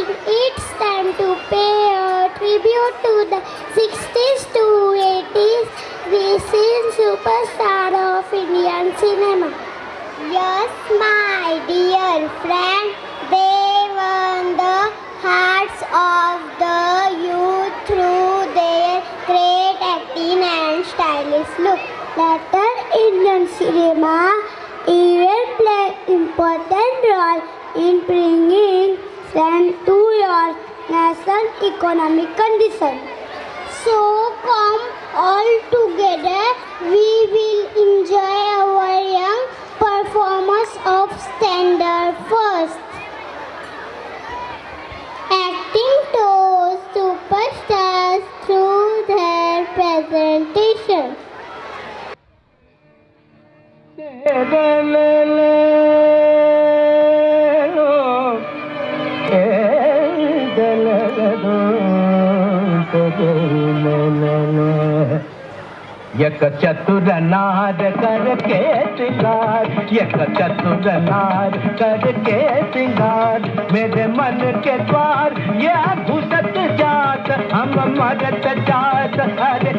think it's time to pay a tribute to the 60s to 80s racing superstar of Indian cinema. Yes, my dear friend, they won the hearts of the youth through their great acting and stylish look. Later, Indian cinema even played important role in bringing strength to your national economic condition. So come all together, we will enjoy our young performers of Standard First. Acting to superstars through their presentation. यक चतुर नार करके श्रृंगार, यक चतुर नार करके श्रृंगार, मेरे मन के द्वार ये घुसत जात, हम मरत जात, अरे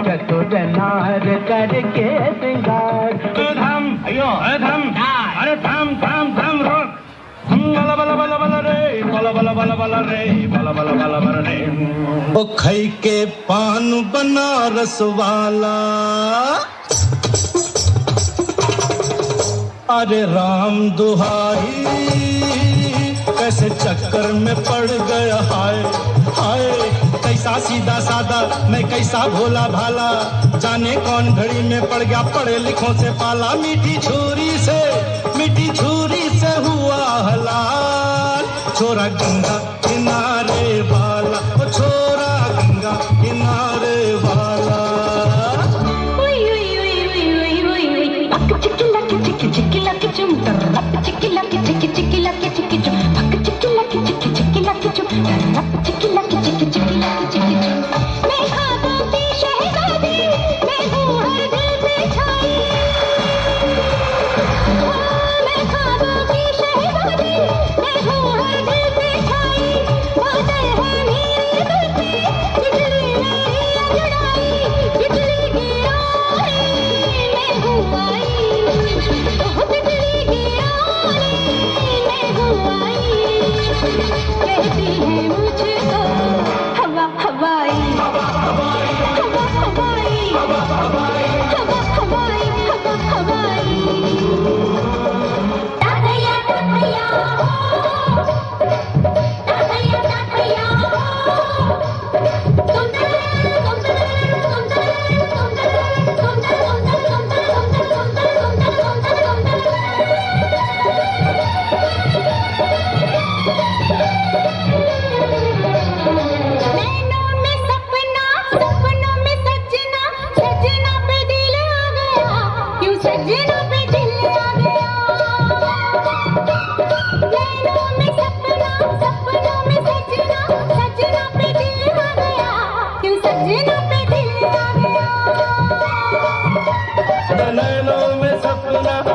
चतुर नार करके श्रृंगार। थम अयो थम, अरे थम थम थम रोक, बला बला बला बला रे, बला बला बला बला रे, बला बला बला बला रे। ओ खई के पान बनारस वाला, अरे राम दुहाई कैसे चक्कर में पड़ गया, हाय हाय कैसा सीधा सादा मैं कैसा भोला भाला, जाने कौन घड़ी में पड़ गया पढ़े लिखों से पाला, मीठी छुरी से हुआ हलाल, छोरा गंगा किनारे वाला, ओ छोरा गंगा किनारे वाला।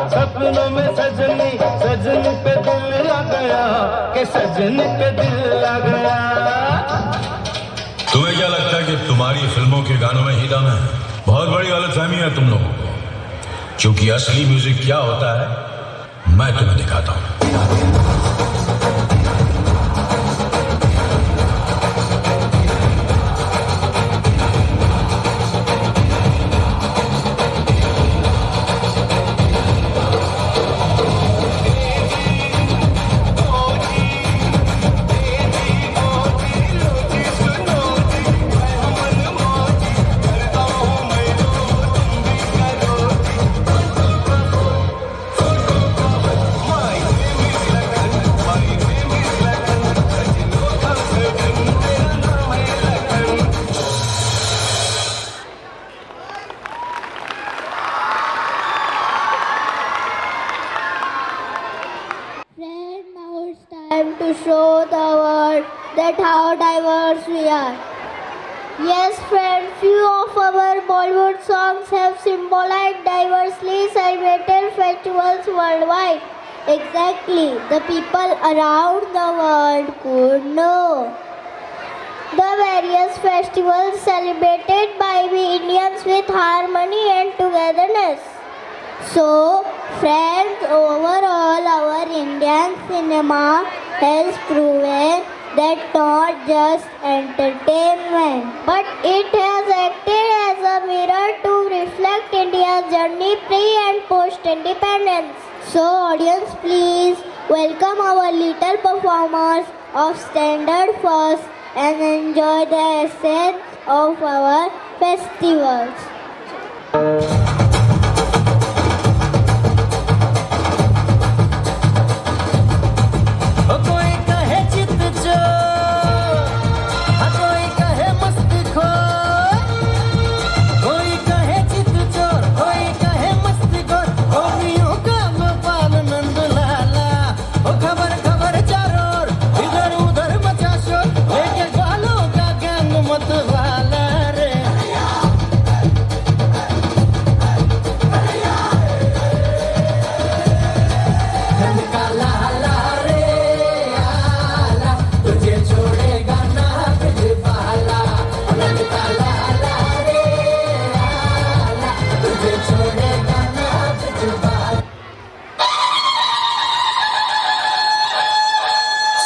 सपनों में सजनी, सजनी पे दिल लग गया, कि सजनी पे दिल लग गया। तुम्हें क्या लगता है कि तुम्हारी फिल्मों के गानों में ही दम है? बहुत बड़ी गलतफहमी है तुम लोगों को, क्योंकि असली म्यूजिक क्या होता है मैं तुम्हें दिखाता हूँ। To show the world that how diverse we are. Yes, friends, few of our Bollywood songs have symbolized diversely celebrated festivals worldwide. exactly the people around the world could know. The various festivals celebrated by we Indians with harmony and togetherness. So, friends, overall our Indian cinema has proven that not just entertainment, but it has acted as a mirror to reflect India's journey pre- and post-independence. So, audience, please welcome our little performers of Standard First and enjoy the essence of our festivals. कोई कहे चित चोर, कोई कहे मस्त खोर, कोई कहे चित चोर, कोई कहे मस्त खोर, गोपियों का गोपाल नंद लाला। ओ खबर खबर चारों ओर, इधर उधर मचा शोर, लेके ग्वालों का गैंग मत वाला रे। रंग का लाला रे आला, तुझे छोड़ेगा ना ब्रिजवाला। रंग का लाला रे आला, तुझे छोड़ेगा ना ब्रिजवाला।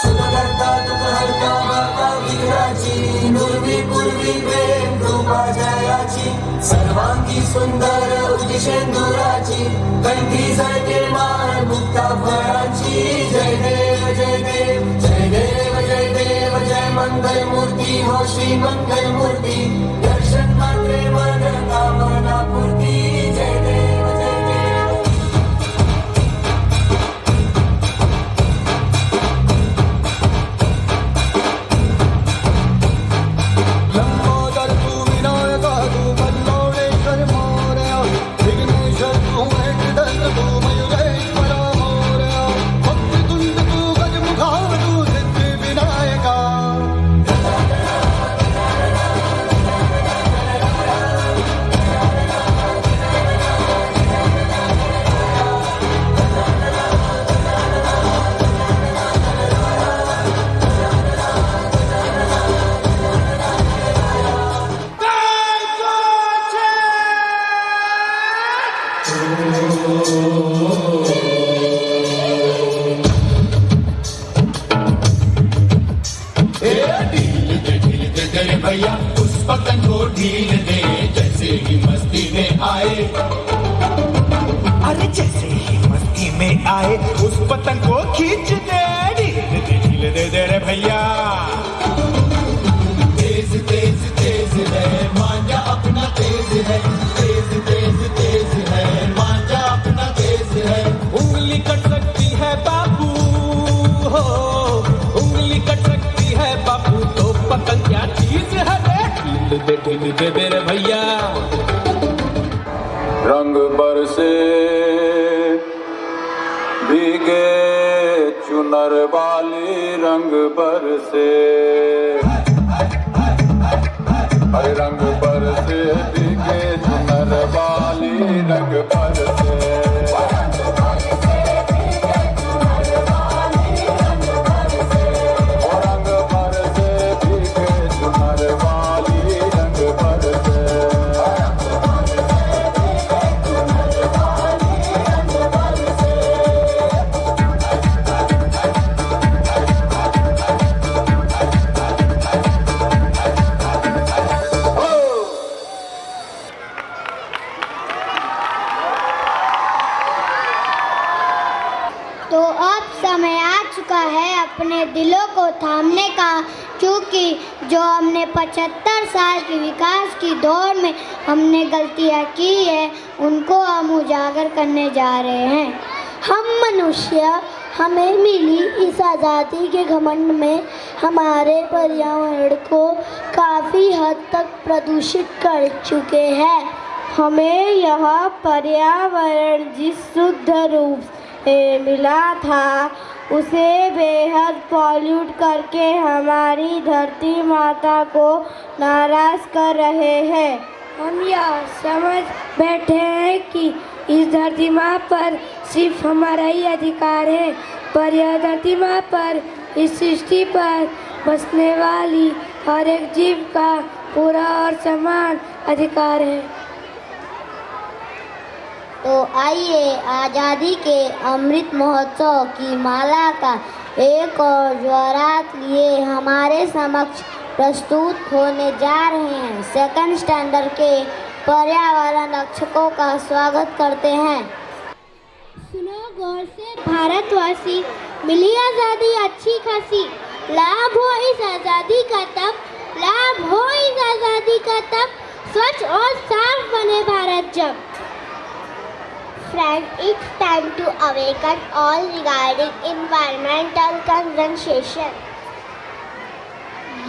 सुंदरता तुझहरता माता वीराची, नुरवी पूर्वी प्रेम रूपा जयाची, सर्वांगी सुंदर उदिशेंदुराची, कंठी झळके मान मुक्ता फळाची। जय देव जय देव जय देव जय देव जय मंगल मूर्ती हो श्री मंगल मूर्ती, दर्शन मात्रे मन कामना पूर्ती। जय देव जय देव। लंबोदर तू विनायक तू मल्लोडेश्वर मोरया, विघ्नेश्वर तू वेंकटेश्वर तू मयूरेश्वर मोरया, भक्तितुंड तू गजमुखा तू सिद्धि विनायका। ढील दे रे भैया उस पतंग को ढील दे, जैसे ही मस्ती में आए। अरे जैसे ही मस्ती में आए उस पतंग को खींच दे, ढील दे रे भैया। तेज तेज तेज है मांझा अपना तेज है, तेज तेज तेज है मांझा अपना तेज है। उंगली कट सकती है बाबू हो, उंगली कट सकती है बाबू, तो पतंग क्या चीज है रे, ढील दे रे भैया। रंग बरसे भीगे चुनर वाली, रंग बरसे अरे रंग बरसे भीगे चुनर वाली, रंग बरसे। तो अब समय आ चुका है अपने दिलों को थामने का, क्योंकि जो हमने 75 साल की विकास की दौड़ में हमने गलतियां की है, उनको हम उजागर करने जा रहे हैं। हम मनुष्य हमें मिली इस आज़ादी के घमंड में हमारे पर्यावरण को काफ़ी हद तक प्रदूषित कर चुके हैं। हमें यह पर्यावरण जिस शुद्ध रूप से मिला था उसे बेहद पॉल्यूट करके हमारी धरती माता को नाराज़ कर रहे हैं। हम यह समझ बैठे हैं कि इस धरती माँ पर सिर्फ हमारा ही अधिकार है, पर यह धरती माँ पर, इस सृष्टि पर बसने वाली हर एक जीव का पूरा और समान अधिकार है। तो आइए आज़ादी के अमृत महोत्सव की माला का एक और ज्वारात लिए हमारे समक्ष प्रस्तुत होने जा रहे हैं। सेकंड स्टैंडर्ड के पर्यावरण रक्षकों का स्वागत करते हैं। सुनो गौर से भारतवासी, मिली आज़ादी अच्छी खासी, लाभ हो इस आज़ादी का तब, लाभ हो इस आज़ादी का तब, स्वच्छ और साफ बने भारत जब। Friend, it's time to awaken all regarding environmental conservation.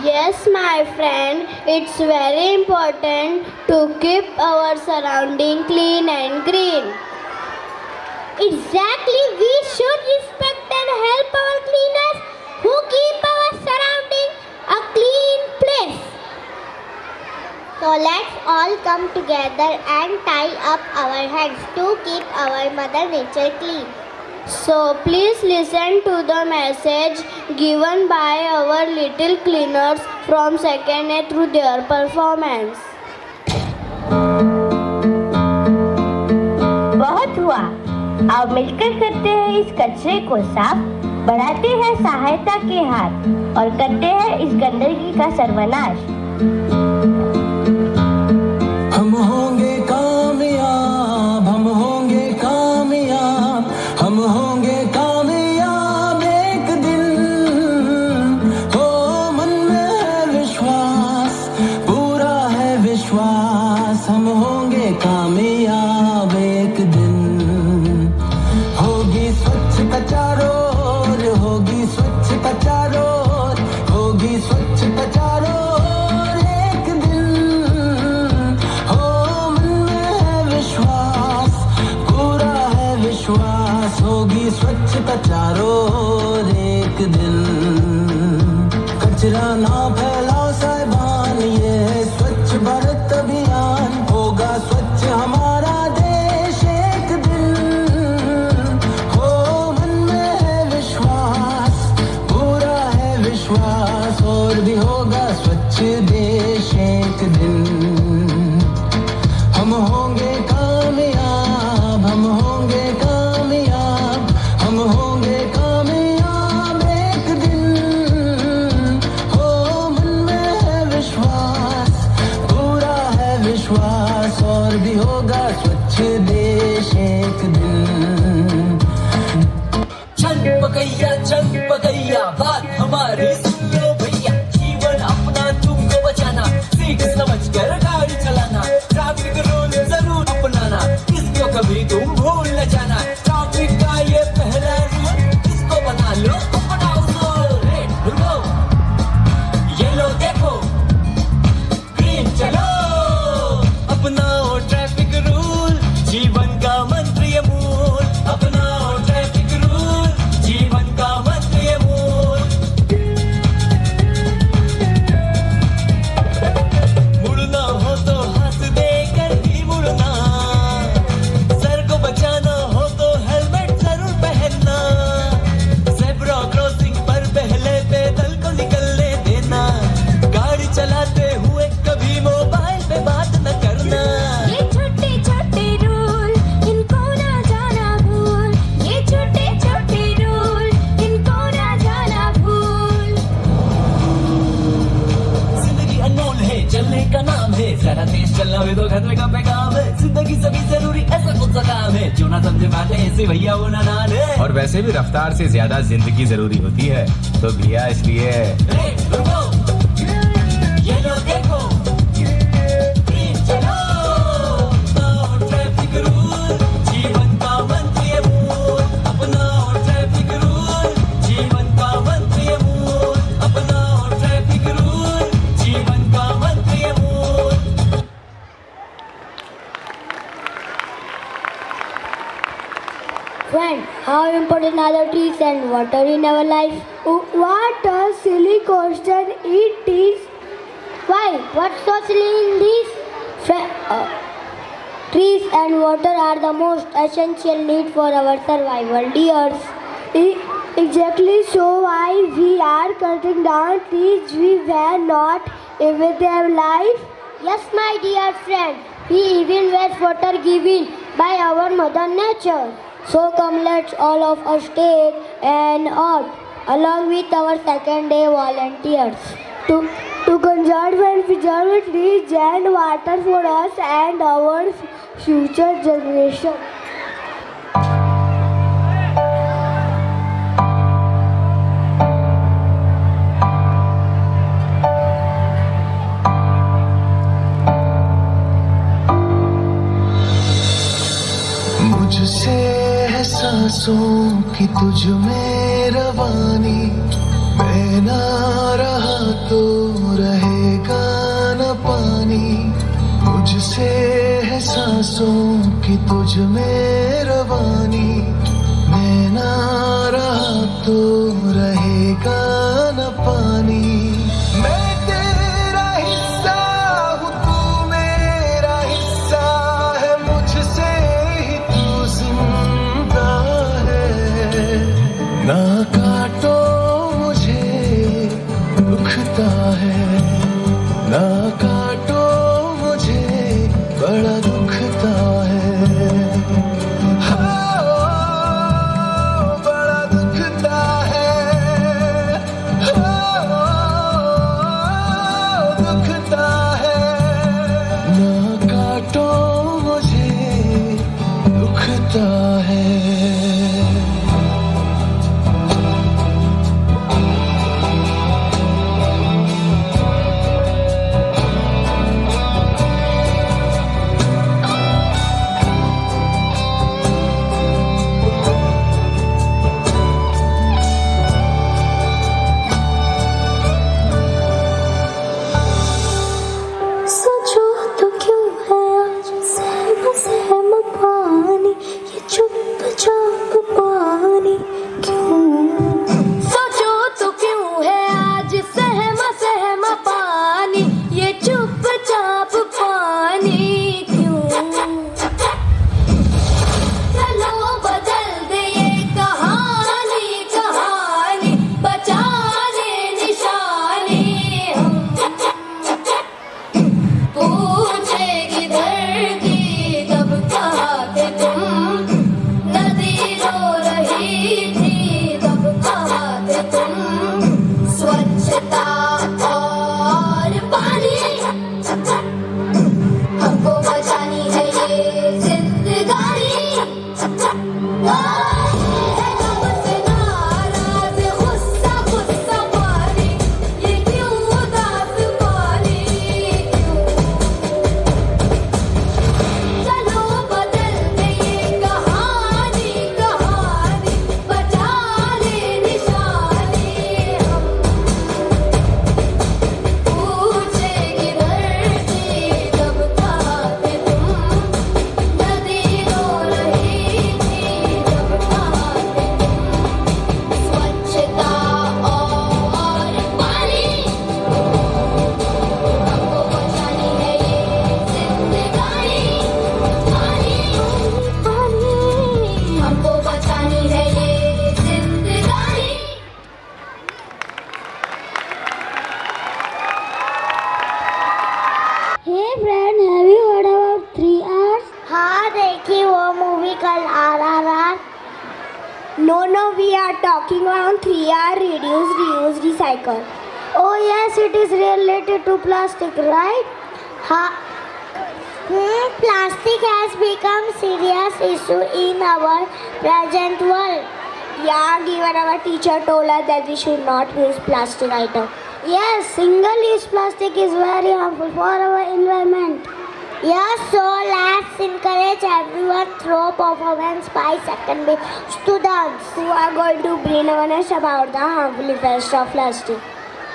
Yes, my friend, it's very important to keep our surrounding clean and green. Exactly, we should respect and help our cleaners who keep our surrounding a clean place. So let's all come together and tie up our hands to keep our Mother Nature clean. So please listen to the message given by our little cleaners from 2nd A through their performance. बहुत हुआ, अब मिलकर करते हैं इस कचरे को साफ, बढ़ाते हैं सहायता के हाथ और करते हैं इस गंदगी का सर्वनाश। हम होंगे कामयाब, हम होंगे कामयाब, हम होंगे कामयाब एक दिन। हो मन में है विश्वास, पूरा है विश्वास, हम होंगे कामयाब एक दिन। होगी स्वच्छता चारों ओर, होगी स्वच्छता चारों ओर, होगी स्वच्छता चारों ओर एक दिन। हो मन में है विश्वास, पूरा है विश्वास, होगी स्वच्छता चारों ओर एक दिन। कचरा ना फैलाओ साहिबान, ये है स्वच्छ भारत अभियान, होगा स्वच्छ हमारा देश एक दिन। हो मन में है विश्वास, पूरा है विश्वास, और भी होगा स्वच्छ देश एक दिन। हम होंगे कामयाब, हम होंगे कामयाब, हम होंगे कामयाब एक दिन। हो मन में है विश्वास, पूरा है विश्वास, और भी होगा स्वच्छ देश एक दिन। चल पकैया बात हमारी सुन लो भैया, जीवन अपना तुमको बचाना, सीख समझ कर गाड़ी चलाना, ट्रैफिक रूल जरूर अपनाना, इसको कभी तुम भूल न जाना। ट्रैफिक का ये पहला रूल, इसको बना लो अपना उसूल। रेड रुको, येलो देखो, ग्रीन चलो, अपनाओ ट्रैफिक रूल, जीवन का मंत्र ये मूल। अपनाओ ट्रैफिक रूल, जीवन का मंत्र ये मूल। मुड़ना हो तो हाथ देकर ही मुड़ना, सर को बचाना हो तो हेलमेट जरूर पहनना, ज़ेब्रा क्रॉसिंग पर पहले पैदल को निकलने देना, गाड़ी चलाते हुए कभी मोबाइल पे बात न करना। ये छोटे छोटे रूल, इनको ना जाना भूल, ये छोटे छोटे रूल, इनको ना जाना भूल। जिंदगी अनमोल है, चलने का नाम है, जरा तेज चलना भी तो खतरे का पैगाम है। जिंदगी सभी जरूरी ऐसा कौन सा काम है, जो ना समझे बातें ऐसे भैया वो नादान है। और वैसे भी रफ्तार से ज्यादा जिंदगी जरूरी होती है, तो भैया इसलिए रेड रुको, येलो देखो, ग्रीन चलो, अपनाओ ट्रैफिक रूल, जीवन का मंत्र ये मूल। अपनाओ ट्रैफिक रूल, जीवन का मंत्र ये मूल। अपनाओ ट्रैफिक रूल, जीवन का मंत्र ये मूल। Friend, how important are the trees and water in our life? What a silly question it is. Why? What's so silly in this? Trees and water are the most essential need for our survival, dears. Exactly, so why we are cutting down trees we were not with their life? Yes, my dear friend, we even waste water given by our mother nature. So come, let's all of us take an oath along with our second day volunteers To conserve and preserve trees and water for us and our future generation. मुझसे है सांसों की तुझ में रवानी, मैं ना रहा तो रहेगा न पानी। मुझसे है सांसों की तुझ में रवानी, मैं ना रहा तो रहेगा न पानी। मैं तेरा हिस्सा हूँ, तू मेरा हिस्सा है, मुझसे ही तू जिंदा है। ना काटो मुझे दुखता है, ना काटो मुझे बड़ा दुखता है। हाँ, बड़ा दुखता है, हाँ, दुखता है। ना काटो मुझे दुखता है। सोचो तो क्यों है आज सहम सहम पानी, ये चुपचाप पानी क्यों? सोचो तो क्यों है आज सहम सहम पानी, ये चुपचाप पानी क्यों? चलो बदल दे ये कहानी कहानी, बचा ले निशानी हम। पूछेगी धरती कब कहाँ थे तुम, नदी रो रही थी तब कहाँ थे तुम। स्वच्छता और पानी हमको बचानी है ये जिंदगानी। है कब से नाराज गुस्सा गुस्सा पानी, ये क्यों उदास पानी क्यों? चलो बदल दे ये कहानी कहानी, बचा ले निशानी हम। पूछेगी धरती कब कहाँ थे तुम, नदी रो रही थी तब कहाँ थे तुम। स्वच्छता और पानी हमको बचानी है ये जिंदगानी। पानी पानी हमको बचानी है ये जिंदगानी। Hey friend, have you heard about 3 hours? हाँ देखी वो मूवी कल RRR। No, we are talking about 3R reduce, recycle. Oh yes, it is related to plastic, right? हाँ। Plastic has become serious issue in our present world. Yeah, given our teacher told us that we should not use plastic item. Yes, single-use plastic is very harmful for our environment. Yes, so let's encourage everyone through performance by second day students who are going to bring awareness about the harmful effects of plastic.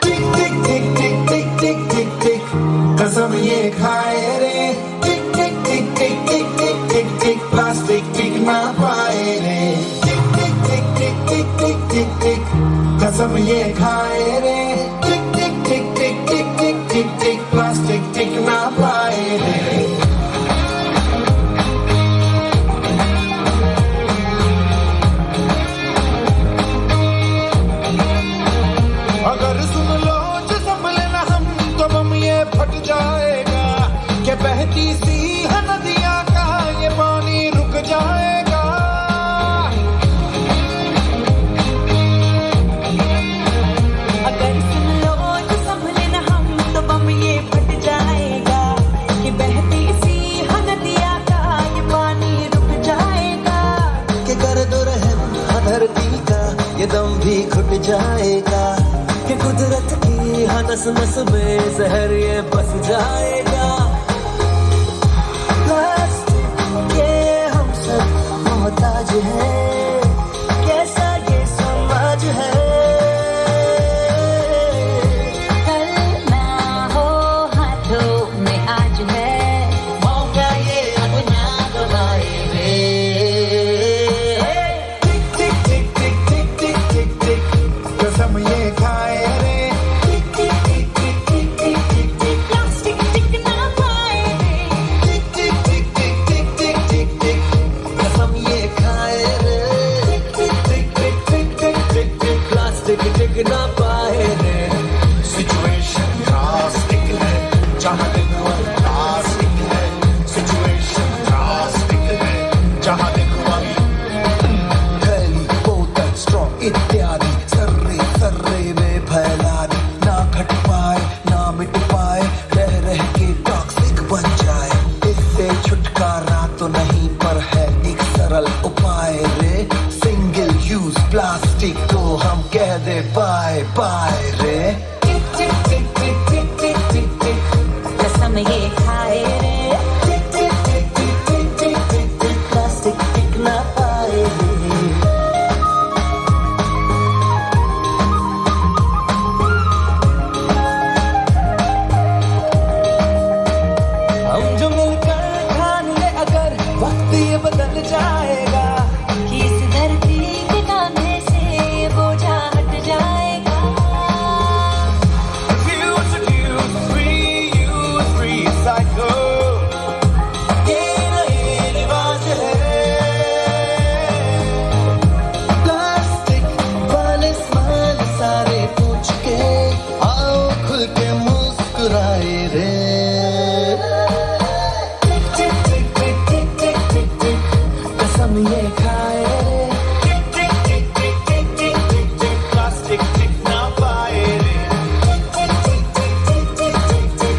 टिक टिक टिक टिक टिक टिक टिक टिक कसम ये खाए रे। टिक टिक टिक टिक टिक टिक टिक टिक plastic टिक ना पाए रे। टिक टिक टिक टिक टिक टिक टिक टिक कसम ये खाए रे। टिक टिक टिक टिक टिक टिक टिक टिक प्लास्टिक टिक ना पाए रे। धरती का ये दम भी घुट जाएगा कि कुदरत की हर नस नस में जहर ये बस जाएगा। प्लास्टिक के हम सब मोहताज हैं, कैसा ये समाज है। कल ना हो हाथों में आज है, मौका ये अपना गवाए रे। टिक टिक टिक टिक टिक टिक टिक टिक कसम ये खाए रे। टिक टिक टिक टिक टिक टिक टिक टिक प्लास्टिक टिक ना पाए रे। टिक टिक टिक टिक टिक टिक टिक टिक कसम ये खाए रे। टिक टिक टिक टिक टिक टिक टिक प्लास्टिक टिक ना पाए रे। सिचुएशन ड्रास्टिक है, जहाँ देखो प्लास्टिक है। सिचुएशन ड्रास्टिक है, जहाँ देखो अभी थैली बोतल स्ट्रॉ इत्यादि सर्रे सर्रे में फैला दे। ना घट पाए ना मिट पाए, रह रह के टॉक्सिक बन जाए। इससे छुटकारा तो नहीं पर है एक सरल उपाय रे। सिंगल यूज प्लास्टिक को हम कह दे बाय बाय रे। टिक टिक टिक टिक टिक टिक टिक टिक कसम ये खाए रे। टिक टिक टिक टिक टिक टिक टिक टिक प्लास्टिक टिक ना पाए रे। हम जो मिलकर ठान ले अगर वक्त ये बदल जाएगा कि इस धरती के कांधे से बोझा हट जाएगा। Refuse, refuse, reuse, recycle। ये नए रिवाज है। प्लास्टिक वाले स्माइल सारे पूछ के आओ खुल के मुस्कुराए रे। टिक टिक टिक टिक टिक टिक टिक टिक कसम ये खाए रे। टिक टिक टिक टिक टिक टिक टिक टिक प्लास्टिक टिक ना पाए रे। टिक टिक टिक टिक टिक टिक टिक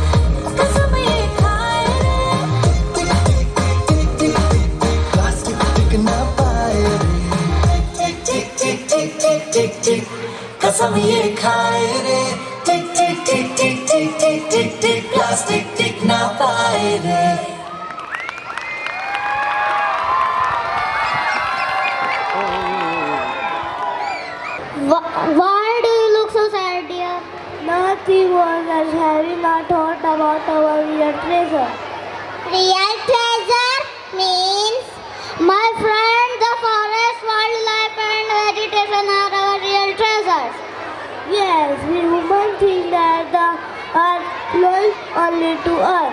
कसम ये खाए रे। टिक टिक टिक टिक टिक टिक टिक प्लास्टिक टिक ना पाए रे। टिक टिक टिक टिक टिक टिक टिक कसम ये खाए रे। टिक टिक टिक टिक टिक टिक टिक टिक प्लास्टिक टिक ना पाए रे। Why do you look so sad, dear? Nothing was as Harry not thought about our real treasure. Real treasure means, my friend, the forest, wildlife and vegetation are our real treasures. Yes, we humans think that the earth belongs only to us.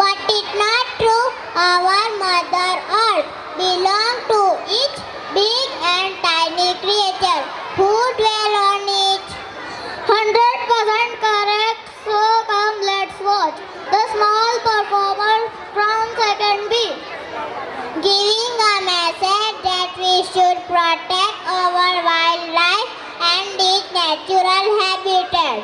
But it's not true. Our Mother Earth belongs to each big and tiny creature who dwell on it. 100% correct. So come, let's watch the small performer from second B, giving a message that we should protect our wildlife and its natural habitat.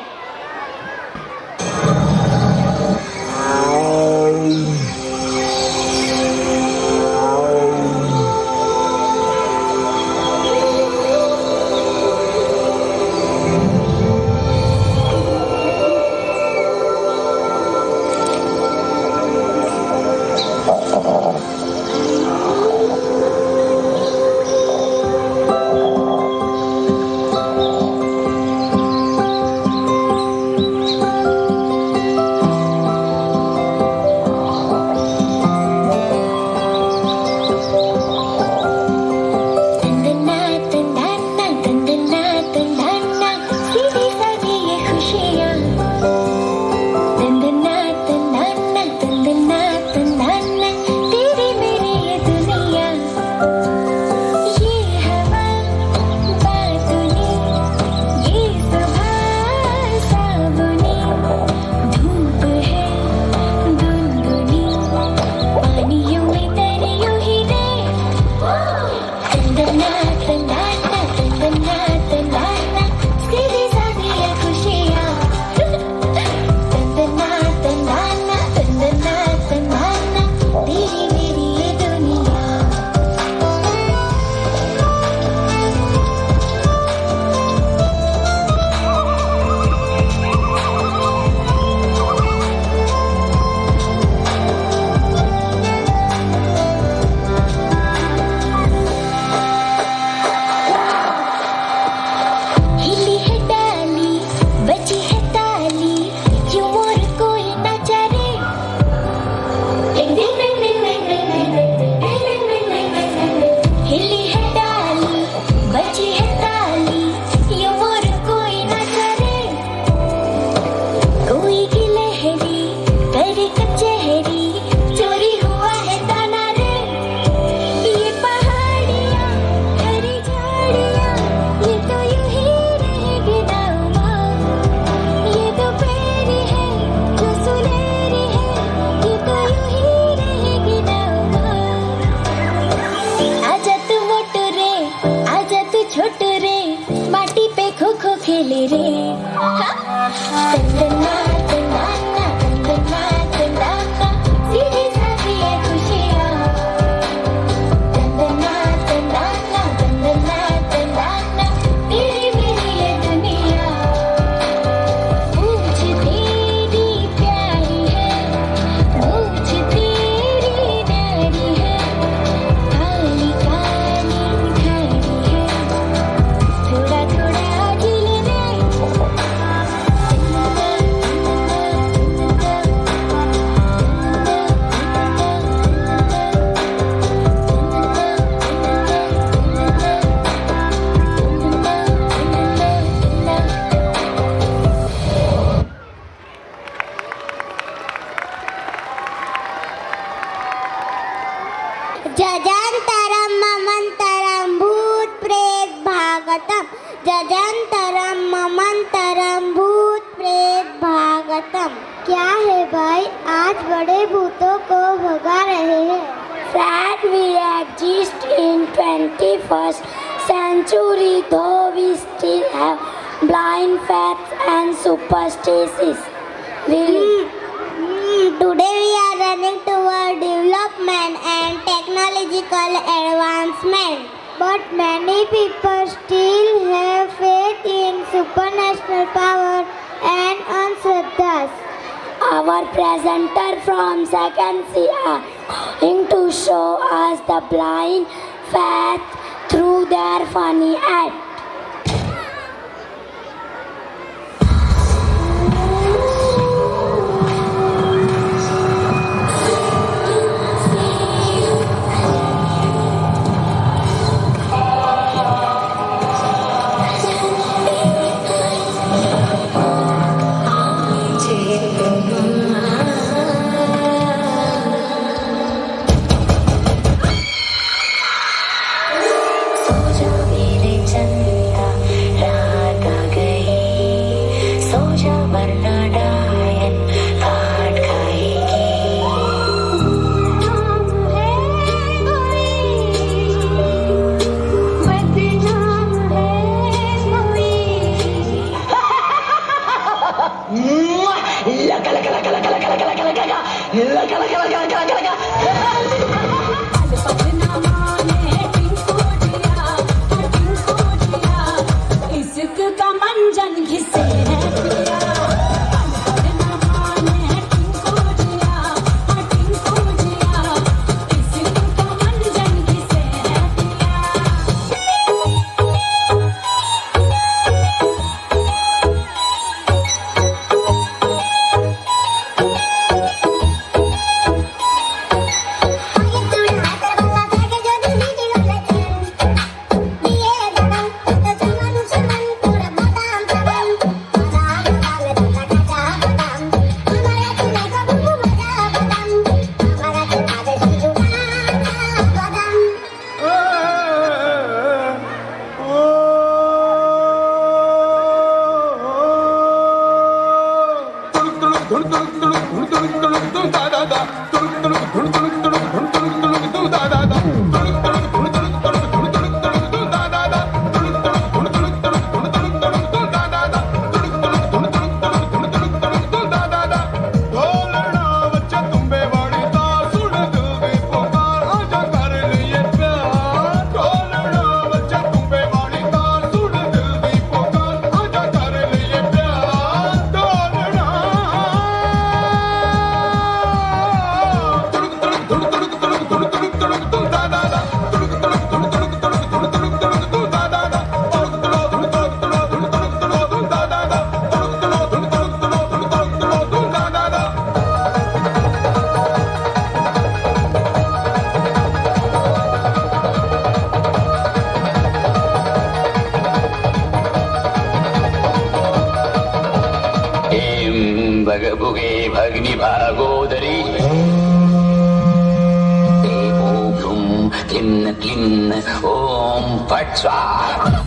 खेले रे तंदना तंदना तंदना तंदना सीधी सादी ये खुशियाँ तंदना तंदना तंदना तंदना तेरी मेरी ये दुनिया मुझ तेरी प्यारी है मुझ तेरी न्यारी है काली काली घड़ी है थोड़ा थोड़ा दिल में जजंतरम ममंतरम भूत प्रेत भागवतम जजंतरम ममंतरम भूत प्रेत भागवतम। क्या है भाई, आज बड़े भूतों को भगा रहे हैं। That we exist in 21st century, though we still have blind faiths and superstitions. Really? Today we are running toward development and technological advancement. But many people still have faith in supernatural power and Anshraddhas. Our presenter from second C are going to show us the blind faith through their funny act. इश्क का मंजन घिसे है पिया भगभुगे भग्नि भागोदरी देवो भ्रुम क्लिन्न क्लिन्न ओम फट स्वाहा।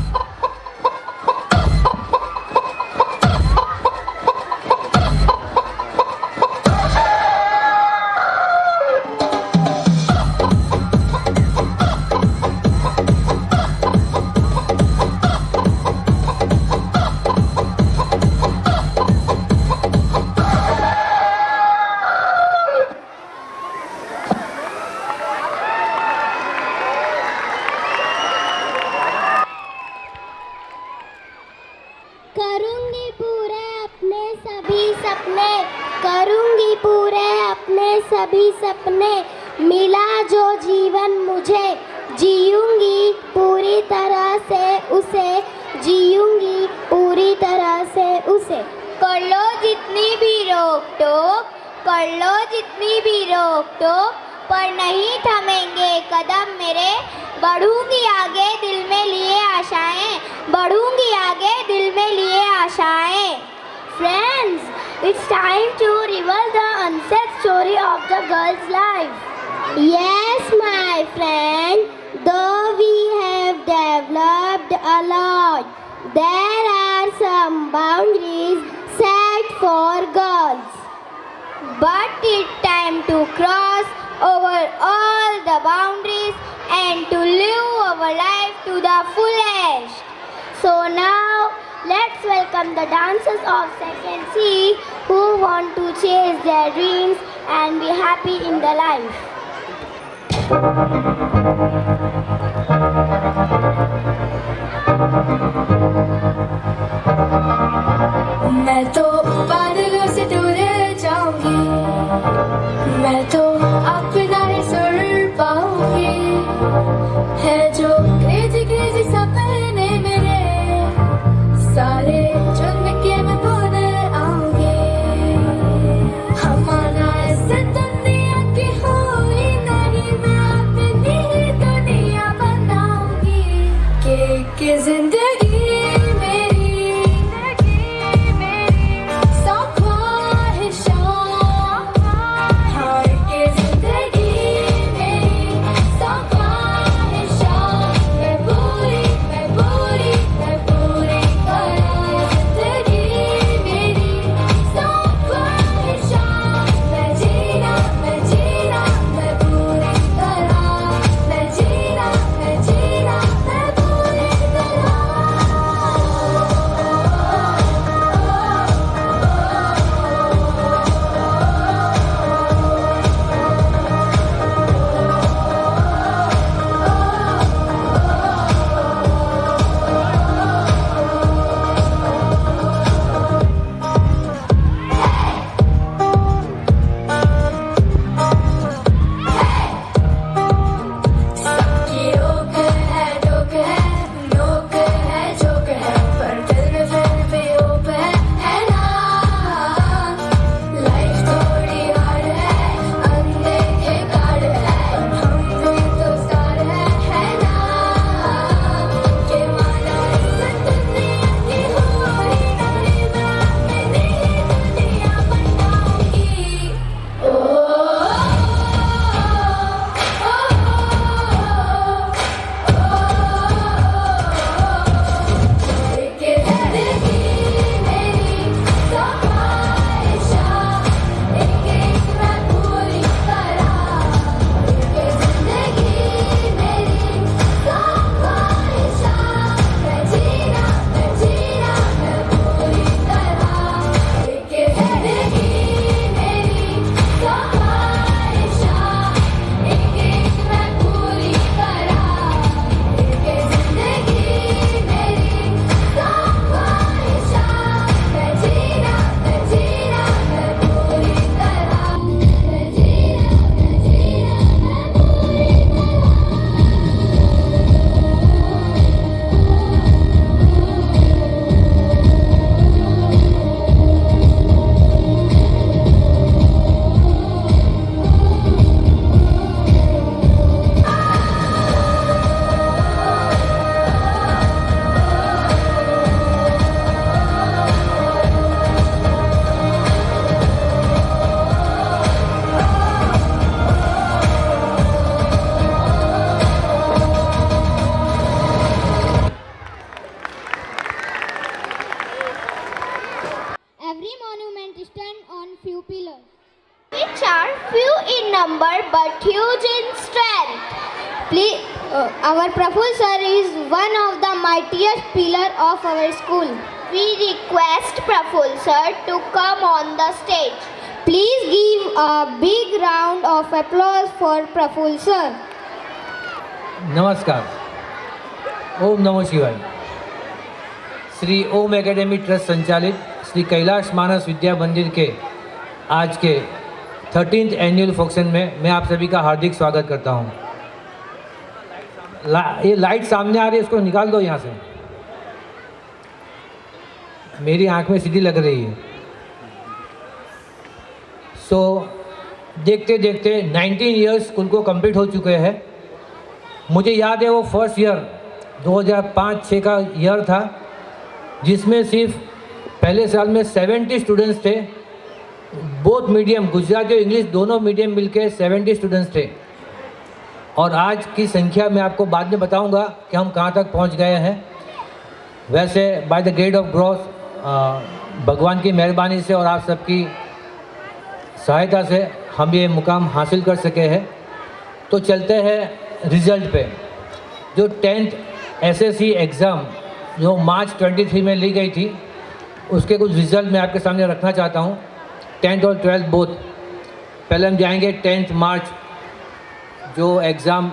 करूंगी पूरे अपने सभी सपने, करूंगी पूरे अपने सभी सपने, मिला जो जीवन मुझे जीऊंगी पूरी तरह से उसे, जीऊंगी पूरी तरह से उसे। कर लो जितनी भी रोक टोक, कर लो जितनी भी रोक टोक, पर नहीं थमेंगे कदम मेरे, बढ़ूंगी आगे दिल में लिए आशाएं, बढ़ूंगी आगे दिल में लिए आशाएं। Friends, it's time to reveal the unsaid story of the girl's life. Yes, my friend, though we have developed a lot, there are some boundaries set for girls. But it's time to cross over all the boundaries and to live our life to the fullest. So now, let's welcome the dancers of Second C who want to chase their dreams and be happy in their life. मैं तो बादलों से दूर जाऊंगी, मैं तो अपना ही सुर पाऊंगी, है जो क्रेजी क्रेजी सपने मेरे सारे चुन के मैं भूल आऊंगी। हमारा ऐसे दुनिया की हुई नहीं, मैं अपनी ही दुनिया बनाऊंगी कि जिंदगी but huge in strength. Please, our Praful sir is one of the mightiest pillar of our school. We request Praful sir to come on the stage. Please give a big round of applause for Praful sir. नमस्कार, ओम नमो शिवाय। Shri Om academy trust संचालित श्री कैलाश मानस विद्या मंदिर के आज के 13th annual function में मैं आप सभी का हार्दिक स्वागत करता हूं। ये लाइट सामने आ रही है, इसको निकाल दो यहाँ से, मेरी आंख में सीधी लग रही है। देखते देखते 19 ईयर्स स्कूल को कंप्लीट हो चुके हैं। मुझे याद है वो फर्स्ट ईयर 2005-06 का ईयर था, जिसमें सिर्फ पहले साल में 70 स्टूडेंट्स थे। बोथ मीडियम, गुजराती और इंग्लिश दोनों मीडियम मिलके 70 स्टूडेंट्स थे। और आज की संख्या मैं आपको बाद में बताऊंगा कि हम कहाँ तक पहुँच गए हैं। वैसे by the grace of gross, भगवान की मेहरबानी से और आप सबकी सहायता से हम ये मुकाम हासिल कर सके हैं। तो चलते हैं रिज़ल्ट पे। जो 10th एसएससी एग्ज़ाम जो मार्च 23 में ली गई थी, उसके कुछ रिज़ल्ट मैं आपके सामने रखना चाहता हूँ। 10th और 12th बोथ। पहले हम जाएंगे 10th मार्च, जो एग्ज़ाम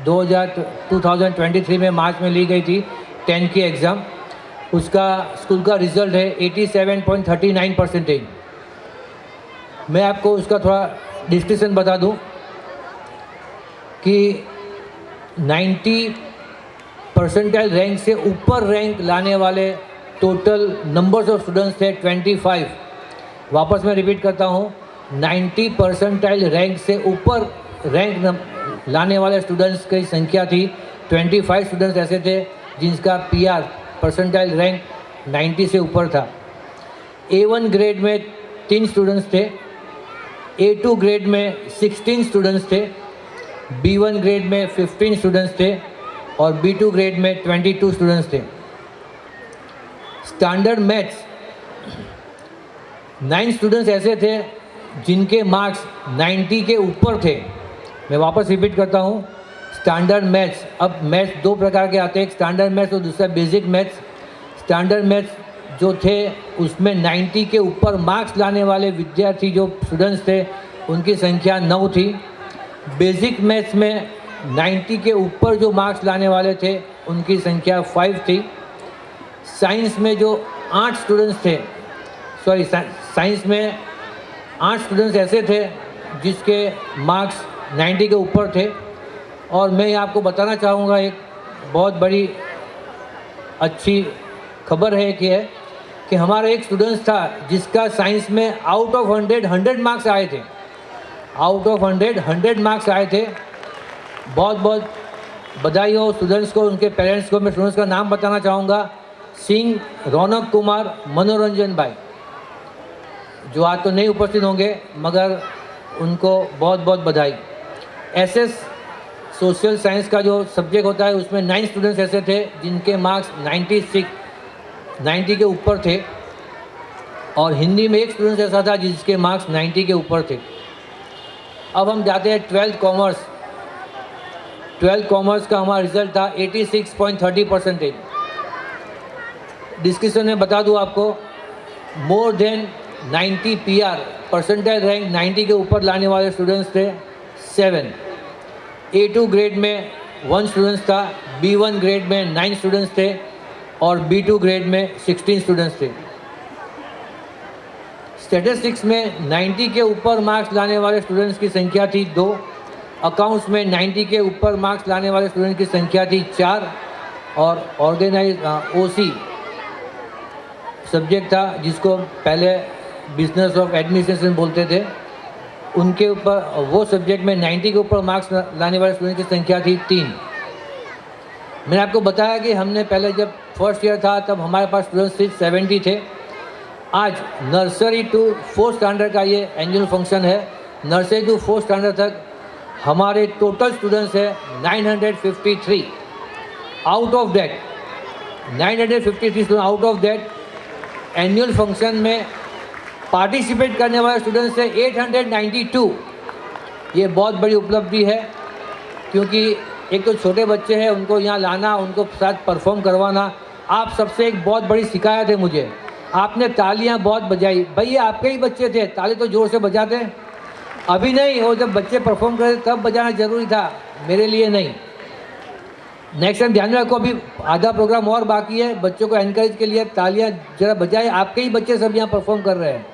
2023 में मार्च में ली गई थी 10th की एग्ज़ाम। उसका स्कूल का रिज़ल्ट है 87.39%। मैं आपको उसका थोड़ा डिस्क्रिप्शन बता दूं कि 90 परसेंटाइल रैंक से ऊपर रैंक लाने वाले टोटल नंबर्स ऑफ स्टूडेंट्स थे 25। वापस मैं रिपीट करता हूं, 90 परसेंटाइल रैंक से ऊपर रैंक लाने वाले स्टूडेंट्स की संख्या थी 25 स्टूडेंट्स ऐसे थे जिनका पीआर परसेंटाइल रैंक 90 से ऊपर था। A1 ग्रेड में 3 स्टूडेंट्स थे, A2 ग्रेड में 16 स्टूडेंट्स थे, B1 ग्रेड में 15 स्टूडेंट्स थे और B2 ग्रेड में 22 स्टूडेंट्स थे। स्टैंडर्ड मैथ्स 9 स्टूडेंट्स ऐसे थे जिनके मार्क्स 90 के ऊपर थे। मैं वापस रिपीट करता हूँ, स्टैंडर्ड मैथ्स, अब मैथ्स 2 प्रकार के आते हैं, एक स्टैंडर्ड मैथ्स और दूसरा बेसिक मैथ्स। स्टैंडर्ड मैथ्स जो थे उसमें 90 के ऊपर मार्क्स लाने वाले विद्यार्थी जो स्टूडेंट्स थे उनकी संख्या 9 थी। बेसिक मैथ्स में 90 के ऊपर जो मार्क्स लाने वाले थे उनकी संख्या 5 थी। साइंस में जो 8 स्टूडेंट्स थे, साइंस में 8 स्टूडेंट्स ऐसे थे जिसके मार्क्स 90 के ऊपर थे। और मैं आपको बताना चाहूँगा, एक बहुत बड़ी अच्छी खबर है कि हमारा एक स्टूडेंट्स था जिसका साइंस में आउट ऑफ 100 मार्क्स आए थे। आउट ऑफ 100 मार्क्स आए थे। बहुत बहुत बधाई हो स्टूडेंट्स को, उनके पेरेंट्स को। मैं स्टूडेंट्स का नाम बताना चाहूँगा, सिंह, रौनक कुमार, मनोरंजन भाई, जो आज तो नहीं उपस्थित होंगे मगर उनको बहुत बहुत बधाई। एसएस सोशल साइंस का जो सब्जेक्ट होता है उसमें 9 स्टूडेंट्स ऐसे थे जिनके मार्क्स 90 के ऊपर थे। और हिंदी में एक स्टूडेंट ऐसा था जिसके मार्क्स 90 के ऊपर थे। अब हम जाते हैं 12th कॉमर्स। 12th कॉमर्स का हमारा रिजल्ट था 86.30%। डिस्क्रिप्शन में बता दूं आपको, more than 90 PR percentile rank 90 के ऊपर लाने वाले स्टूडेंट्स थे 7। A2 ग्रेड में 1 स्टूडेंट्स था, B1 ग्रेड में 9 स्टूडेंट्स थे और B2 ग्रेड में 16 स्टूडेंट्स थे। स्टैटिस्टिक्स में 90 के ऊपर मार्क्स लाने वाले स्टूडेंट्स की संख्या थी 2। अकाउंट्स में 90 के ऊपर मार्क्स लाने वाले स्टूडेंट्स की संख्या थी 4। और ऑर्गेनाइज OC सब्जेक्ट था जिसको पहले बिजनेस ऑफ एडमिनिस्ट्रेशन बोलते थे, उनके ऊपर वो सब्जेक्ट में 90 के ऊपर मार्क्स लाने वाले स्टूडेंट की संख्या थी 3। मैंने आपको बताया कि हमने पहले जब फर्स्ट ईयर था तब हमारे पास स्टूडेंट्स सिर्फ 70 थे। आज नर्सरी टू 4th स्टैंडर्ड का ये एनुअल फंक्शन है। नर्सरी टू 4th स्टैंडर्ड तक हमारे टोटल स्टूडेंट्स है 953। Out of that 953 student, out of that annual function में पार्टिसिपेट करने वाले स्टूडेंट्स है 892। ये बहुत बड़ी उपलब्धि है, क्योंकि एक तो छोटे बच्चे हैं, उनको यहाँ लाना, उनको साथ परफॉर्म करवाना। आप सबसे एक बहुत बड़ी शिकायत है मुझे, आपने तालियां बहुत बजाई। भैया आपके ही बच्चे थे, ताली तो जोर से बजाते। अभी नहीं, वो जब बच्चे परफॉर्म करते तब बजाना जरूरी था, मेरे लिए नहीं। नेक्स्ट टाइम ध्यान में रखो, अभी आधा प्रोग्राम और बाकी है। बच्चों को एनकरेज के लिए तालियां जरा बजाएं, आपके ही बच्चे सब यहाँ परफॉर्म कर रहे हैं।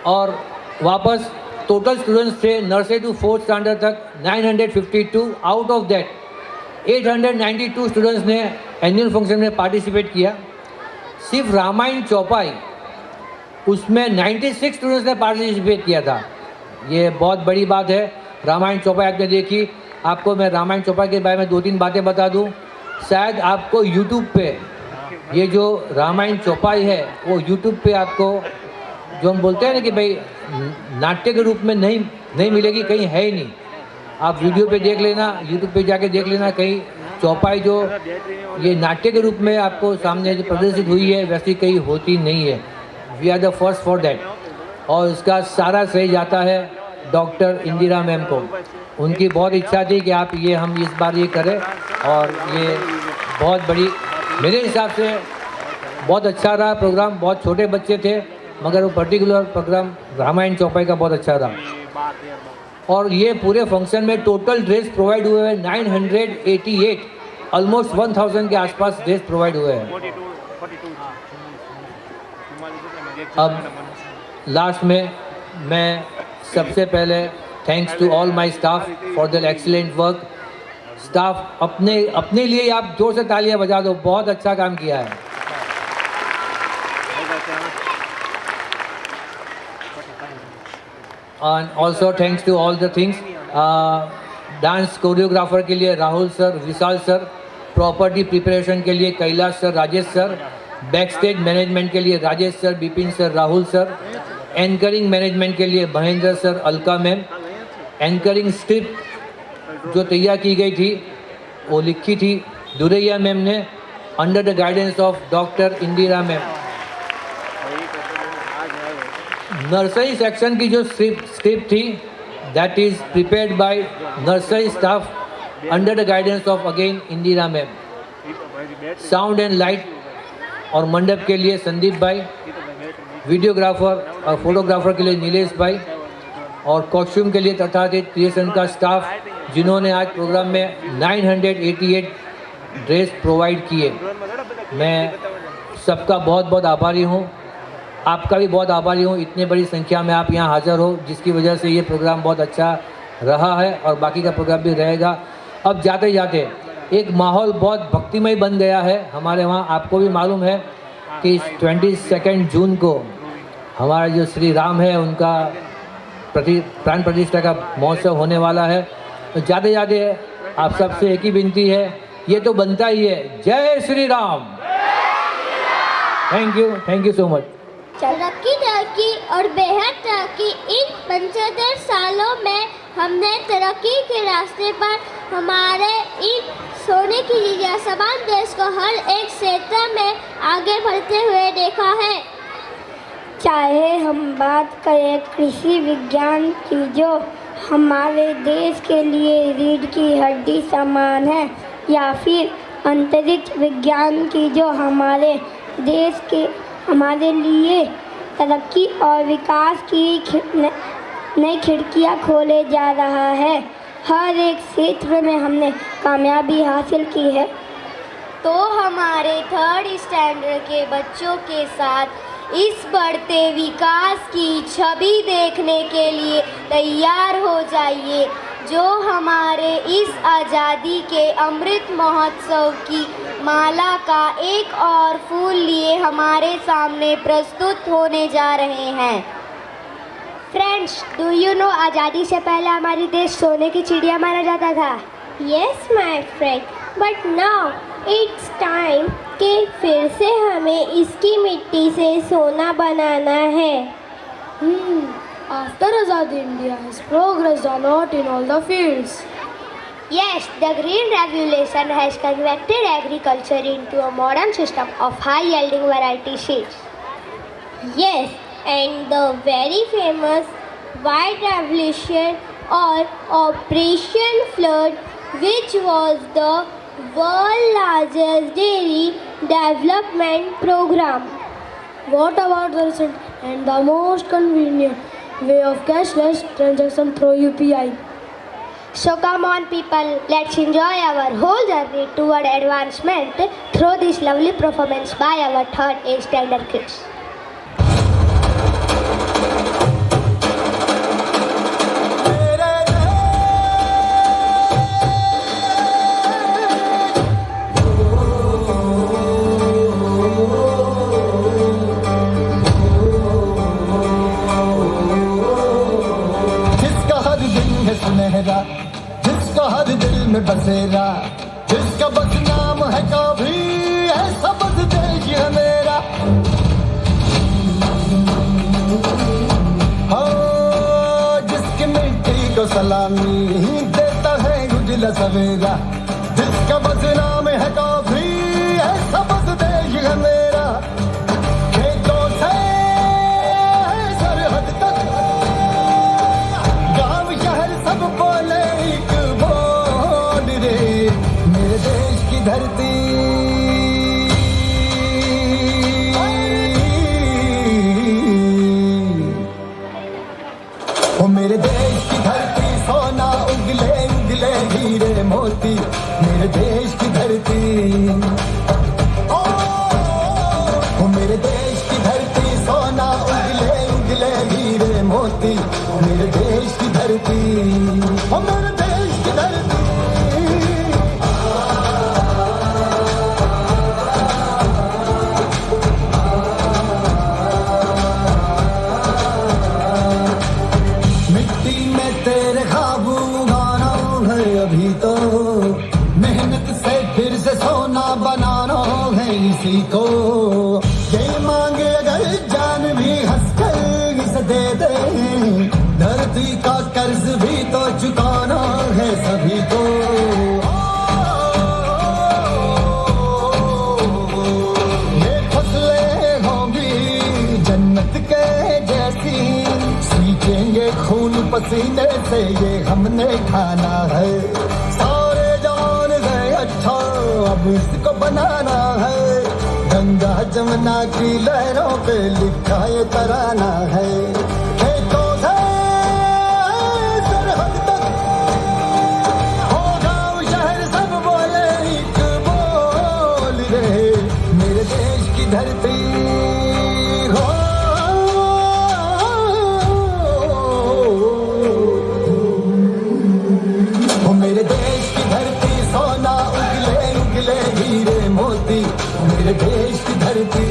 और वापस टोटल स्टूडेंट्स थे नर्सरी टू 4th स्टैंडर्ड तक 952। आउट ऑफ दैट 892 स्टूडेंट्स ने एनुअल फंक्शन में पार्टिसिपेट किया। सिर्फ रामायण चौपाई उसमें 96 स्टूडेंट्स ने पार्टिसिपेट किया था। ये बहुत बड़ी बात है। रामायण चौपाई आपने देखी। आपको मैं रामायण चौपाई के बारे में 2-3 बातें बता दूं। शायद आपको यूट्यूब पे ये जो रामायण चौपाई है वो यूट्यूब पे आपको जो हम बोलते हैं ना कि भाई नाट्य के रूप में नहीं मिलेगी, कहीं है ही नहीं। आप वीडियो पे देख लेना, यूट्यूब पे जाके देख लेना, कहीं चौपाई जो ये नाट्य के रूप में आपको सामने जो प्रदर्शित हुई है वैसी कहीं होती नहीं है। We are the first for that. और इसका सारा श्रेय जाता है डॉक्टर इंदिरा मैम को। उनकी बहुत इच्छा थी कि आप ये हम इस बार ये करें, और ये बहुत बड़ी मेरे हिसाब से बहुत अच्छा रहा प्रोग्राम। बहुत छोटे बच्चे थे मगर वो पर्टिकुलर प्रोग्राम रामायण चौपाई का बहुत अच्छा रहा। और ये पूरे फंक्शन में टोटल ड्रेस प्रोवाइड हुए हैं 988, ऑलमोस्ट 1000 के आसपास ड्रेस प्रोवाइड हुए हैं। अब लास्ट में मैं सबसे पहले thanks to all my staff for their excellent work. Staff अपने लिए आप जोर से तालियां बजा दो, बहुत अच्छा काम किया है। And also thanks to all the things. Dance choreographer के लिए Rahul sir, Vishal sir, property preparation के लिए Kailash sir, Rajesh sir, backstage management के लिए Rajesh sir, Bipin sir, Rahul sir, anchoring management के लिए Mahendra sir, Alka ma'am, anchoring script जो तैयार की गई थी वो लिखी थी दुरैया मैम ने under the guidance of doctor Indira ma'am. Nursery section की जो स्क्रिप्ट थी that is prepared by nursery staff under the guidance of again Indira ma'am. Sound and light और मंडप के लिए संदीप भाई, वीडियोग्राफर और फोटोग्राफर के लिए नीलेश भाई, और कॉस्ट्यूम के लिए तथाकथित क्रिएशन का स्टाफ जिन्होंने आज प्रोग्राम में 988 ड्रेस प्रोवाइड किए। मैं सबका बहुत बहुत आभारी हूँ। आपका भी बहुत आभारी हूँ, इतनी बड़ी संख्या में आप यहाँ हाज़िर हो, जिसकी वजह से ये प्रोग्राम बहुत अच्छा रहा है और बाकी का प्रोग्राम भी रहेगा। अब जाते जाते एक माहौल बहुत भक्तिमय बन गया है हमारे वहाँ। आपको भी मालूम है कि 22 जून को हमारा जो श्री राम है उनका प्राण प्रतिष्ठा का महोत्सव होने वाला है। तो जाते जाते आप सबसे एक ही विनती है, ये तो बनता ही है, जय Shri Ram. Thank you so much. तरक्की और बेहद तरक्की। इन 75 सालों में हमने तरक्की के रास्ते पर हमारे इन सोने की चिड़िया समान देश को हर एक क्षेत्र में आगे बढ़ते हुए देखा है। चाहे हम बात करें कृषि विज्ञान की जो हमारे देश के लिए रीढ़ की हड्डी समान है, या फिर अंतरिक्ष विज्ञान की जो हमारे देश के हमारे लिए तरक्की और विकास की नई खिड़कियां खोले जा रहा है। हर एक क्षेत्र में हमने कामयाबी हासिल की है। तो हमारे 3rd स्टैंडर्ड के बच्चों के साथ इस बढ़ते विकास की छवि देखने के लिए तैयार हो जाइए, जो हमारे इस आज़ादी के अमृत महोत्सव की माला का एक और फूल लिए हमारे सामने प्रस्तुत होने जा रहे हैं। फ्रेंड्स, डू यू नो आज़ादी से पहले हमारी देश सोने की चिड़िया माना जाता था। Yes my friend, but now it's time कि फिर से हमें इसकी मिट्टी से सोना बनाना है। After Azadi, India has progressed a lot in all the fields. Yes, the Green Revolution has converted agriculture into a modern system of high-yielding variety seeds. Yes, and the very famous White Revolution or Operation Flood, which was the world's largest dairy development program. What about the recent and the most convenient way of cashless transaction through UPI? So come on people, let's enjoy our whole journey toward advancement through this lovely performance by our 3rd A standard kids. सुनहरा जिसका हर दिल में बसेरा, जिसका बदनाम है कभी ऐसा बददेश है मेरा। हाँ, जिसकी मिट्टी को सलामी देता है उजला सवेरा, जिसका बदनाम है कभी ऐसा बददेश है मेरा। खेतों से सरहद तक गांव शहर सब बोले एक बोल रे, मेरे देश की धरती ओ मेरे देश की धरती सोना उगले उगले हीरे मोती, मेरे देश की धरती ओ मेरे देश की धरती सोना उगले उगले हीरे मोती, मेरे देश की धरती ओ मेरे देश की धरती। मिट्टी में तेरे ख्वाब उगाना है अभी तो, मेहनत से फिर से सोना बनाना है इसी को। ये मांगे अगर जान भी हंसकर इसे दे दे, धरती का कर्ज भी तो चुकाना है सभी को। ये फसलें होंगी जन्नत के जैसी, सींचेंगे खून पसीने से ये हमने खाना है। सारे जान गए अच्छा अब इसको बनाना है, गंगा जमुना की लहरों पे लिखा ये तराना है। खेतों से सरहद तक हो गाँव शहर सब बोले एक बोल रे, मेरे देश की धरती हो मेरे देश की धरती सोना उगले उगले हीरे मोती, मेरे देश की धरती।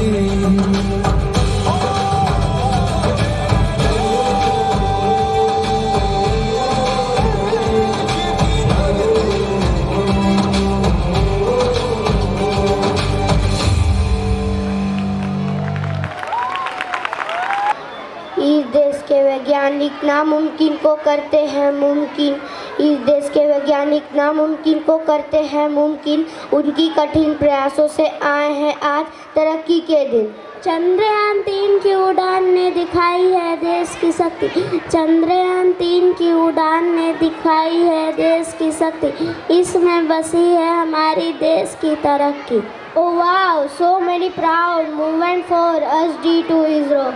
इस देश के वैज्ञानिक नामुमकिन को करते हैं मुमकिन, इस देश के वैज्ञानिक नामुमकिन को करते हैं मुमकिन, उनकी कठिन प्रयासों से आए हैं आज तरक्की के दिन। चंद्रयान 3 की उड़ान ने दिखाई है देश की शक्ति, चंद्रयान 3 की उड़ान ने दिखाई है देश की शक्ति, इसमें बसी है हमारी देश की तरक्की। Oh wow, so many proud movement for us to ISRO.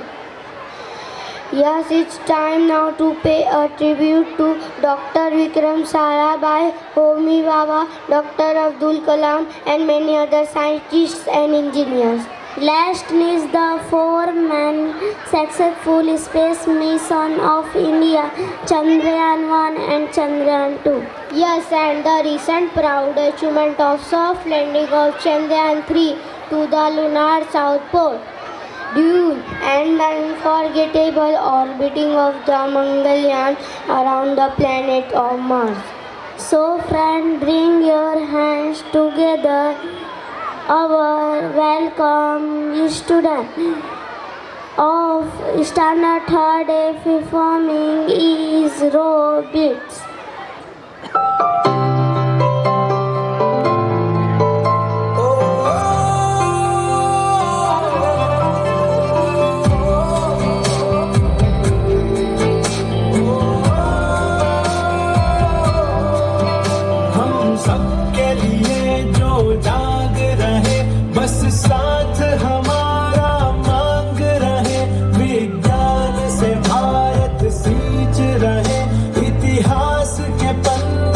Yes, it's time now to pay a tribute to Dr. Vikram Sarabhai, Homi Bhabha, Dr. Abdul Kalam and many other scientists and engineers. Last is the 4-man successful space mission of India, Chandrayaan 1 and Chandrayaan 2. Yes, and the recent proud achievement of soft landing of Chandrayaan 3 to the lunar south pole, Dune, and the unforgettable orbiting of the Mangalyaan around the planet of Mars. So friend, bring your hands together. Our welcome student of standard 3rd A performing is Robots. साथ हमारा मांग रहे, विज्ञान से भारत सींच रहे, इतिहास के पन्ने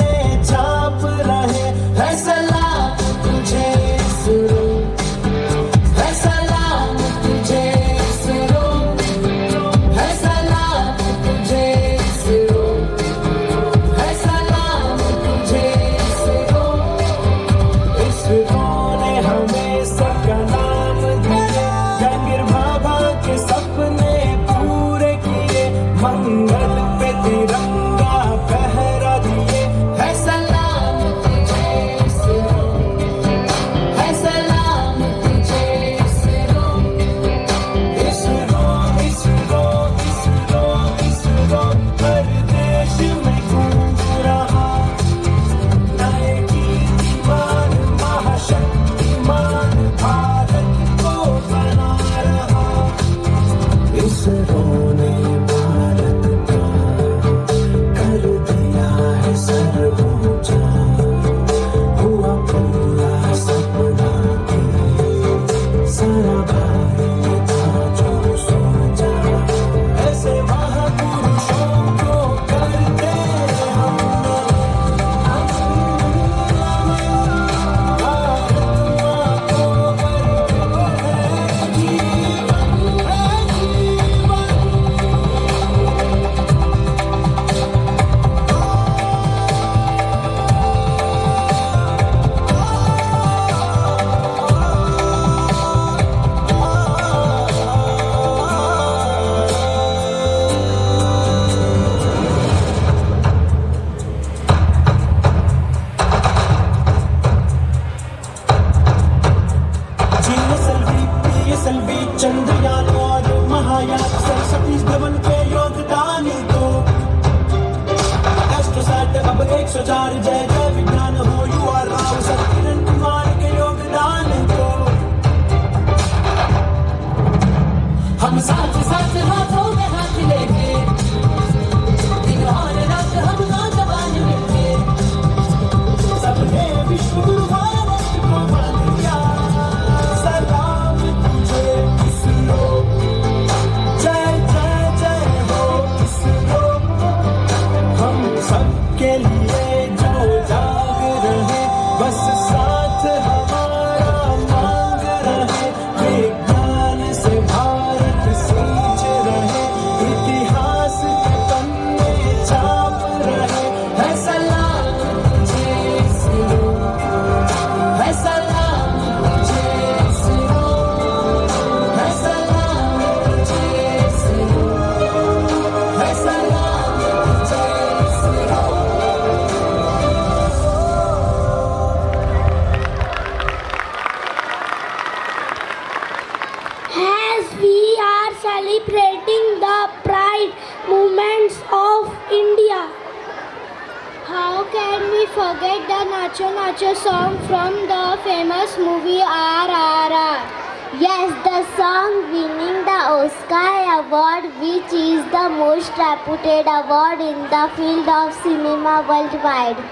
साथ हमारा मांग रहे, विज्ञान से भारत सींच रहे, इतिहास के पन्ने छाप रहे। है सलाम तुझे इसरो, है सलाम तुझे इसरो, है सलाम तुझे इसरो, है सलाम तुझे ISRO. As we are celebrating the pride movements of India, How can we forget the Nacho Nacho song from the famous movie RRR? Yes, the song winning the Oscar award, which is the most reputed award in the field of cinema worldwide.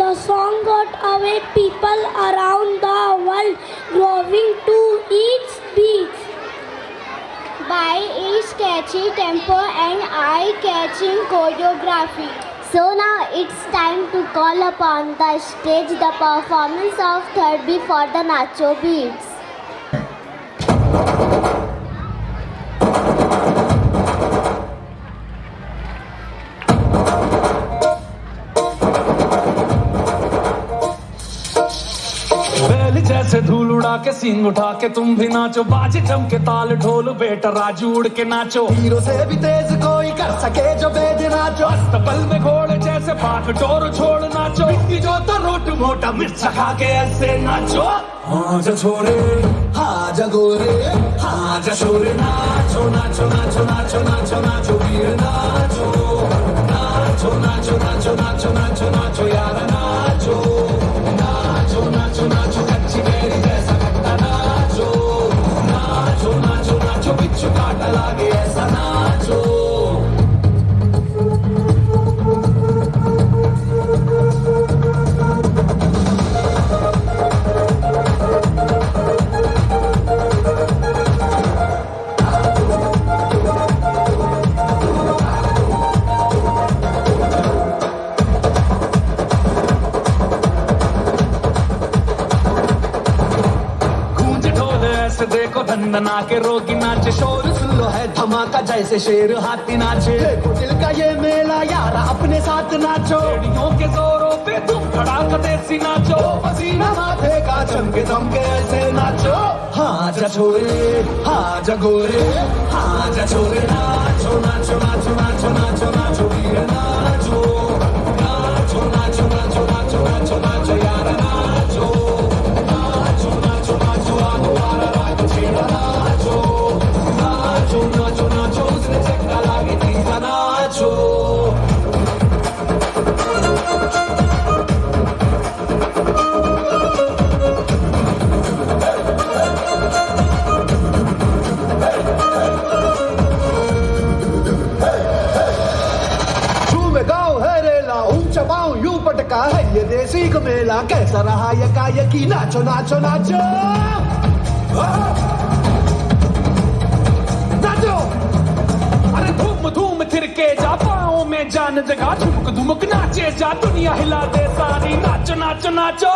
the song got away people around the world growing to its beats. By its catchy tempo and eye-catching choreography. So now it's time to call upon the stage the performance of third beat for the Nacho Beats. बैल जैसे धूल उड़ा के सींग उठा के तुम भी नाचो, बाजे जम के ताल ढोल बेटा राजू उड़ के नाचो। हीरो से भी तेज कोई कर सके जो बेद नाचो, अस्तबल में घोड़े जैसे पाक डोर छोड़ नाचो। मिट्टी जो तो रोट मोटा मिर्च खा के ऐसे नाचो। हाँ जा छोरे हाँ जा गोरे हाँ जा छोरे, नाचो नाचो नाचो नाचो नाचो नाचो वीर नाचो, नाचो नाचो नाचो नाचो नाचो नाचो यार नाचो, नाचो नाचो नाचो कच्ची केरी जैसा खट्टा नाचो, नाचो नाचो नाचो बिच्छू काटा लागे ऐसा नाचो। देखो धंधना के रोगी नाचे, शोर सुन लो है धमाका जैसे शेर हाथी नाचे। देखो दिल का ये मेला यार अपने साथ नाचो, एड़ियों के जोरों पे तुम धड़ाका देसी नाचो, पसीना माथे का चमके दमके ऐसे नाचो। हाँ जा छोरे हाँ जा गोरे हाँ जा छोरे, नाचो नाचो नाचो नाचो नाचो नाचो वीर नाचो, नाचो नाचो नाचो नाचो नाचो नाचो यार नाचो, नाचो नाचो नाचो आगो वाला नाचो, नाचो नाचो नाचो उसने चक्का लागे तीसरा नाचो। झूमे गाँव है रेला ऊंचा पाँव यूं पटका है ये देसी का मेला, कैसा रहा यकायकी नाचो नाचो नाचो। नाचो अरे धूम धूम थिरके जा, पाँव में जान जगा, झुमक धुमक नाचे जा, दुनिया हिला दे सारी, नाचो नाचो नाचो।